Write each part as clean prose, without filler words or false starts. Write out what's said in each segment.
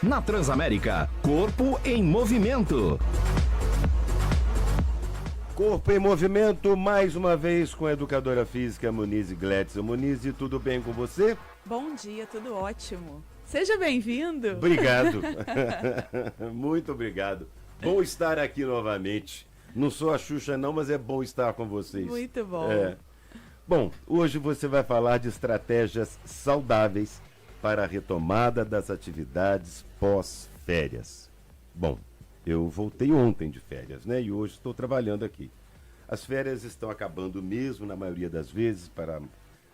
Na Transamérica, Corpo em Movimento. Corpo em Movimento, mais uma vez com a educadora física Muniz Gladson. Muniz, tudo bem com você? Bom dia, tudo ótimo. Seja bem-vindo. Obrigado. Muito obrigado. Bom estar aqui novamente. Não sou a Xuxa não, mas é bom estar com vocês. Muito bom. Bom, hoje você vai falar de estratégias saudáveis para a retomada das atividades pós-férias. Bom, eu voltei ontem de férias, né? E hoje estou trabalhando aqui. As férias estão acabando mesmo, na maioria das vezes, para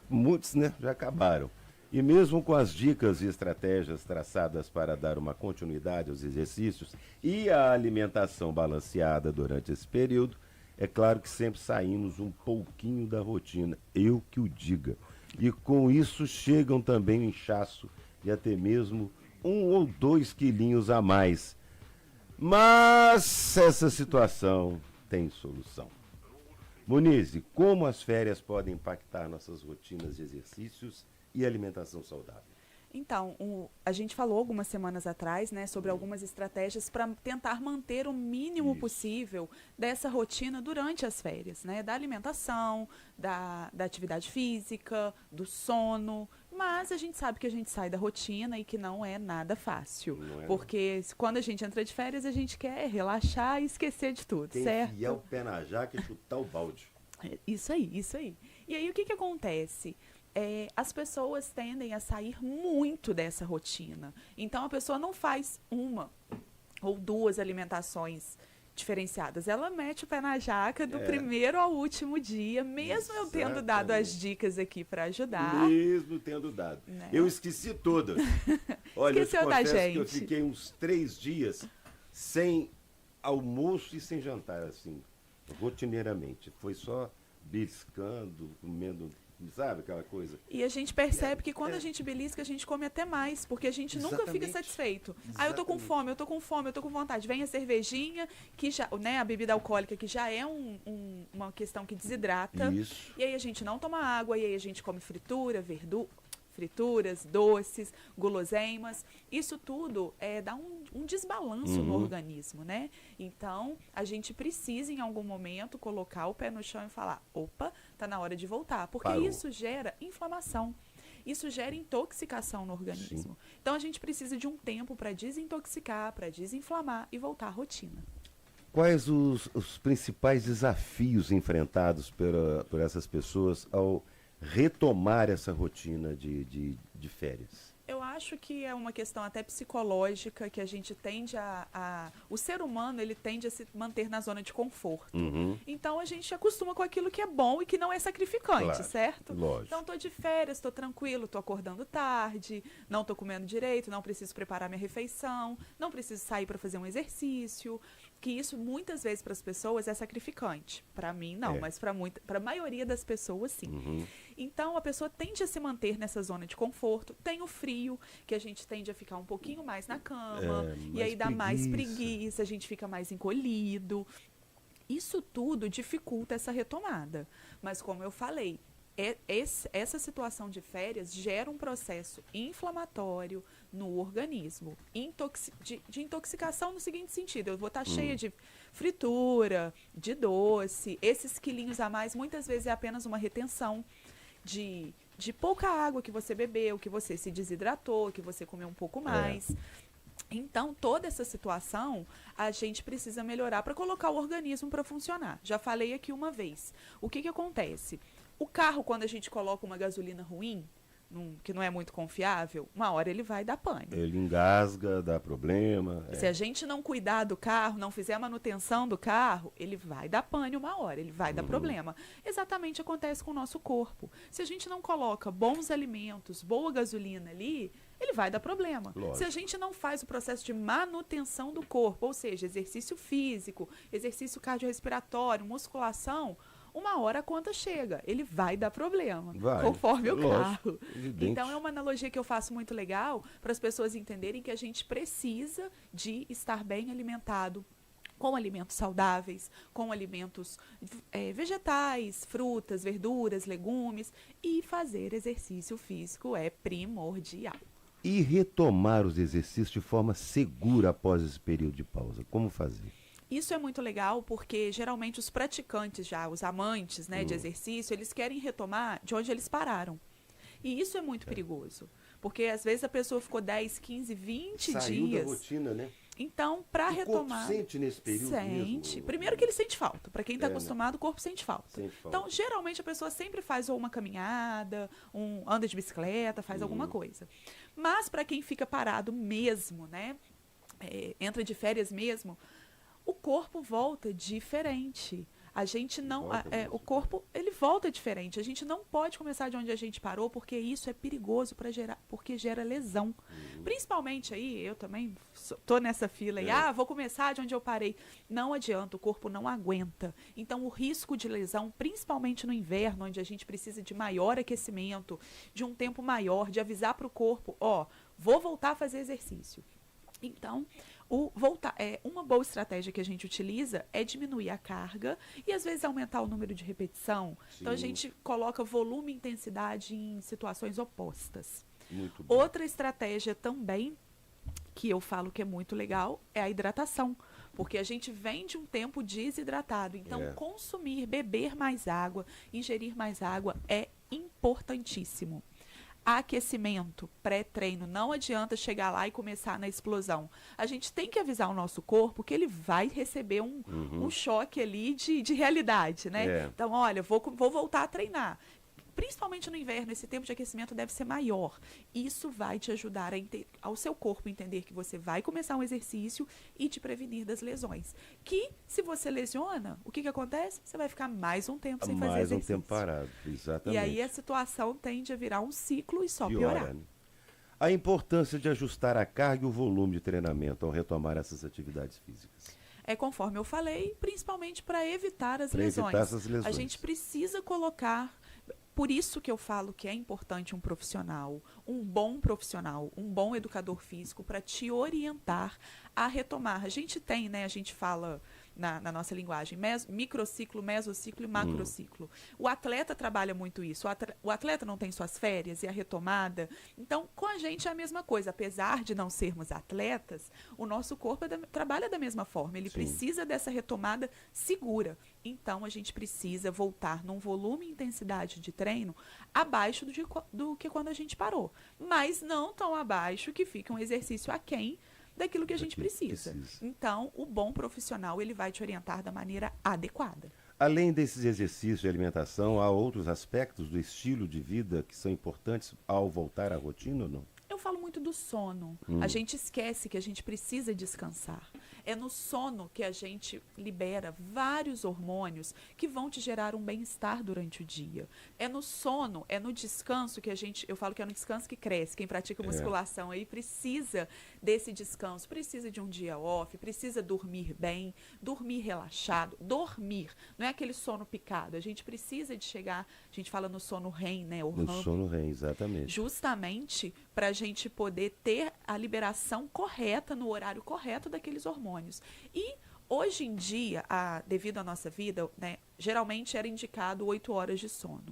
muitos, né? Já acabaram. E mesmo com as dicas e estratégias traçadas para dar uma continuidade aos exercícios e à alimentação balanceada durante esse período, é claro que sempre saímos um pouquinho da rotina, eu que o diga. E com isso chegam também o inchaço e até mesmo 1 ou 2 quilinhos a mais. Mas essa situação tem solução. Muniz, como as férias podem impactar nossas rotinas de exercícios e alimentação saudável? Então, a gente falou algumas semanas atrás, né, sobre algumas estratégias para tentar manter o mínimo possível dessa rotina durante as férias, né, da alimentação, da atividade física, do sono. Mas a gente sabe que a gente sai da rotina e que não é nada fácil. Porque quando a gente entra de férias, a gente quer relaxar e esquecer de tudo, certo? Enfiar o pé na jaca e chutar o balde. Isso aí, isso aí. E aí o que acontece? As pessoas tendem a sair muito dessa rotina. Então, a pessoa não faz 1 ou 2 alimentações diferenciadas. Ela mete o pé na jaca do primeiro ao último dia, mesmo eu tendo dado as dicas aqui para ajudar. Mesmo tendo dado. Né? Eu esqueci todas. Olha, Esqueceu eu te da confesso gente. que eu fiquei uns 3 dias sem almoço e sem jantar, assim, rotineiramente. Foi só beliscando, comendo, sabe aquela coisa? E a gente percebe que quando a gente belisca, a gente come até mais, porque a gente nunca fica satisfeito. Ah, eu tô com fome, eu tô com fome, eu tô com vontade. Vem a cervejinha, que já, né, a bebida alcoólica, que já é uma questão que desidrata. Isso. E aí a gente não toma água, e aí a gente come frituras, doces, guloseimas. Isso tudo dá um desbalanço no organismo, né? Então, a gente precisa, em algum momento, colocar o pé no chão e falar, opa, tá na hora de voltar. Porque Parou. isso gera inflamação. Isso gera intoxicação no organismo. Sim. Então, a gente precisa de um tempo para desintoxicar, para desinflamar e voltar à rotina. Quais os principais desafios enfrentados por essas pessoas ao retomar essa rotina de férias? Eu acho que é uma questão até psicológica, que a gente tende o ser humano, ele tende a se manter na zona de conforto. Então, a gente acostuma com aquilo que é bom e que não é sacrificante, Claro, certo? lógico. Então, tô de férias, tô tranquilo, tô acordando tarde, não tô comendo direito, não preciso preparar minha refeição, não preciso sair para fazer um exercício, que isso muitas vezes para as pessoas é sacrificante. Para mim, não, mas para a maioria das pessoas, sim. Então, a pessoa tende a se manter nessa zona de conforto. Tem o frio, que a gente tende a ficar um pouquinho mais na cama, e aí dá mais preguiça, a gente fica mais encolhido. Isso tudo dificulta essa retomada. Mas, como eu falei, essa situação de férias gera um processo inflamatório no organismo, de intoxicação no seguinte sentido: eu vou estar cheia de fritura, de doce, esses quilinhos a mais muitas vezes é apenas uma retenção de pouca água que você bebeu, que você se desidratou, que você comeu um pouco mais. Então, toda essa situação, a gente precisa melhorar para colocar o organismo para funcionar. Já falei aqui uma vez. O que acontece? O carro, quando a gente coloca uma gasolina ruim, que não é muito confiável, uma hora ele vai dar pane. Ele engasga, dá problema. Se a gente não cuidar do carro, não fizer a manutenção do carro, ele vai dar pane uma hora, ele vai dar problema. Exatamente acontece com o nosso corpo. Se a gente não coloca bons alimentos, boa gasolina ali, ele vai dar problema. Lógico. Se a gente não faz o processo de manutenção do corpo, ou seja, exercício físico, exercício cardiorrespiratório, musculação, uma hora a conta chega, ele vai dar problema, conforme o carro. Evidente. Então, é uma analogia que eu faço muito legal para as pessoas entenderem que a gente precisa de estar bem alimentado, com alimentos saudáveis, com alimentos vegetais, frutas, verduras, legumes, e fazer exercício físico é primordial. E retomar os exercícios de forma segura após esse período de pausa? Como fazer? Isso é muito legal porque geralmente os praticantes já, os amantes, né, de exercício, eles querem retomar de onde eles pararam. E isso é muito perigoso, porque às vezes a pessoa ficou 10, 15, 20 Saiu dias. da rotina, né? Então, para retomar... O corpo sente nesse período Sente. mesmo? Primeiro que ele sente falta. Para quem está Né? acostumado, o corpo sente falta. Sente falta. Então, geralmente a pessoa sempre faz ou uma caminhada, anda de bicicleta, faz alguma coisa. Mas para quem fica parado mesmo, né? Entra de férias mesmo, o corpo volta diferente. A gente não, o corpo ele volta diferente. A gente não pode começar de onde a gente parou, porque isso é perigoso porque gera lesão. Principalmente aí, eu também tô nessa fila aí, vou começar de onde eu parei. Não adianta, o corpo não aguenta. Então o risco de lesão, principalmente no inverno, onde a gente precisa de maior aquecimento, de um tempo maior, de avisar para o corpo, vou voltar a fazer exercício. Então, uma boa estratégia que a gente utiliza é diminuir a carga e, às vezes, aumentar o número de repetição. Sim. Então, a gente coloca volume e intensidade em situações opostas. Muito bom. Outra estratégia também, que eu falo que é muito legal, é a hidratação. Porque a gente vem de um tempo desidratado. Então, beber mais água, ingerir mais água é importantíssimo. Aquecimento, pré-treino, não adianta chegar lá e começar na explosão. A gente tem que avisar o nosso corpo que ele vai receber um choque ali de realidade, né? Então, olha, vou voltar a treinar. Principalmente no inverno, esse tempo de aquecimento deve ser maior. Isso vai te ajudar ao seu corpo entender que você vai começar um exercício e te prevenir das lesões. Que, se você lesiona, o que acontece? Você vai ficar mais um tempo sem fazer exercício. Mais um tempo parado, exatamente. E aí a situação tende a virar um ciclo e só piorar. Né? A importância de ajustar a carga e o volume de treinamento ao retomar essas atividades físicas. É conforme eu falei, principalmente para evitar as lesões. Evitar essas lesões. A gente precisa colocar... Por isso que eu falo que é importante um profissional, um bom educador físico para te orientar a retomar. A gente tem, né? A gente fala na nossa linguagem, microciclo, mesociclo e macrociclo. O atleta trabalha muito isso. O atleta não tem suas férias e a retomada. Então, com a gente é a mesma coisa. Apesar de não sermos atletas, o nosso corpo trabalha da mesma forma. Ele precisa dessa retomada segura. Então, a gente precisa voltar num volume e intensidade de treino abaixo do que quando a gente parou. Mas não tão abaixo que fica um exercício aquém daquilo que a gente precisa. Então, o bom profissional, ele vai te orientar da maneira adequada. Além desses exercícios de alimentação, há outros aspectos do estilo de vida que são importantes ao voltar à rotina ou não? Eu falo muito do sono. A gente esquece que a gente precisa descansar. É no sono que a gente libera vários hormônios que vão te gerar um bem-estar durante o dia. É no sono, é no descanso que eu falo que é no descanso que cresce. Quem pratica musculação aí precisa desse descanso, precisa de um dia off, precisa dormir bem, dormir relaxado. Dormir, não é aquele sono picado. A gente precisa de chegar, a gente fala no sono REM, né? No sono REM, exatamente. Justamente para a gente poder ter a liberação correta, no horário correto daqueles hormônios. E hoje em dia, devido à nossa vida, né, geralmente era indicado 8 horas de sono.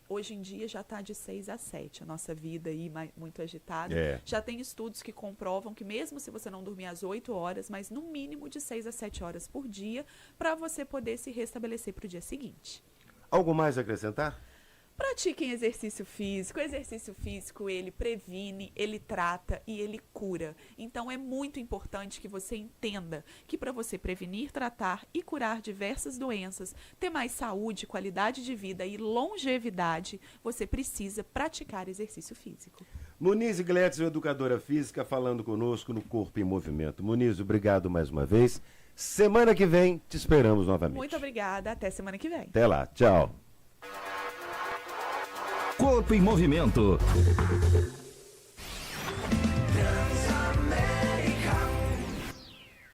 Hoje em dia já está de 6 a 7. A nossa vida aí muito agitada. Já tem estudos que comprovam que mesmo se você não dormir às 8 horas, mas no mínimo de 6 a 7 horas por dia, para você poder se restabelecer para o dia seguinte. Algo mais a acrescentar? Pratiquem exercício físico. O exercício físico, ele previne, ele trata e ele cura. Então, é muito importante que você entenda que para você prevenir, tratar e curar diversas doenças, ter mais saúde, qualidade de vida e longevidade, você precisa praticar exercício físico. Monize Gletz, educadora física, falando conosco no Corpo em Movimento. Monize, obrigado mais uma vez. Semana que vem, te esperamos novamente. Muito obrigada. Até semana que vem. Até lá. Tchau. Corpo em Movimento.